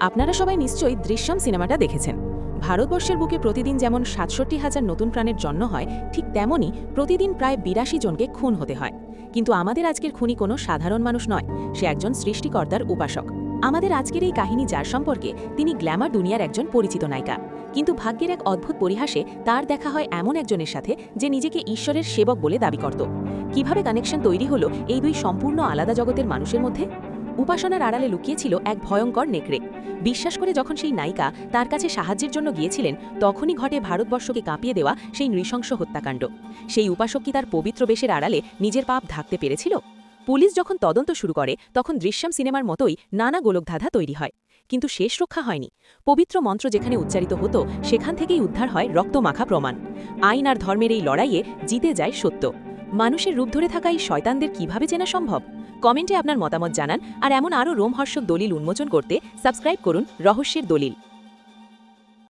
আপনারা সবাই নিশ্চয়ই দৃশ্যম সিনেমাটা দেখেছেন। ভারতবর্ষের বুকে প্রতিদিন যেমন ৬৭,০০০ নতুন প্রাণের জন্ম হয়, ঠিক তেমনই প্রতিদিন প্রায় ৮২ জনকে খুন হতে হয়। কিন্তু আমাদের আজকের খুনি কোনো সাধারণ মানুষ নয়, সে একজন সৃষ্টিকর্তার উপাসক। আমাদের আজকের এই কাহিনী যার সম্পর্কে, তিনি গ্ল্যামার দুনিয়ার একজন পরিচিত নায়িকা। কিন্তু ভাগ্যের এক অদ্ভুত পরিহাসে তার দেখা হয় এমন একজনের সাথে যে নিজেকে ঈশ্বরের সেবক বলে দাবি করত। কিভাবে কানেকশন তৈরি হলো এই দুই সম্পূর্ণ আলাদা জগতের মানুষের মধ্যে? উপাসনার আড়ালে লুকিয়েছিল এক ভয়ঙ্কর নেকড়ে। বিশ্বাস করে যখন সেই নায়িকা তার কাছে সাহায্যের জন্য গিয়েছিলেন, তখনই ঘটে ভারতবর্ষকে কাঁপিয়ে দেওয়া সেই নৃশংস হত্যাকাণ্ড। সেই উপাসক কি তার পবিত্র বেশের আড়ালে নিজের পাপ ঢাকতে পেরেছিল? পুলিশ যখন তদন্ত শুরু করে, তখন দৃশ্যম সিনেমার মতোই নানা গোলকধাঁধা তৈরি হয়। কিন্তু শেষ রক্ষা হয়নি। পবিত্র মন্ত্র যেখানে উচ্চারিত হতো, সেখান থেকেই উদ্ধার হয় রক্তমাখা প্রমাণ। আইন আর ধর্মের এই লড়াইয়ে জিতে যায় সত্য। মানুষের রূপ ধরে থাকা এই শয়তানদের কিভাবে চেনা সম্ভব? কমেন্টে আপনার মতামত জানান, আর এমন আরও রোমহর্ষক দলিল উন্মোচন করতে সাবস্ক্রাইব করুন রহস্যের দলিল।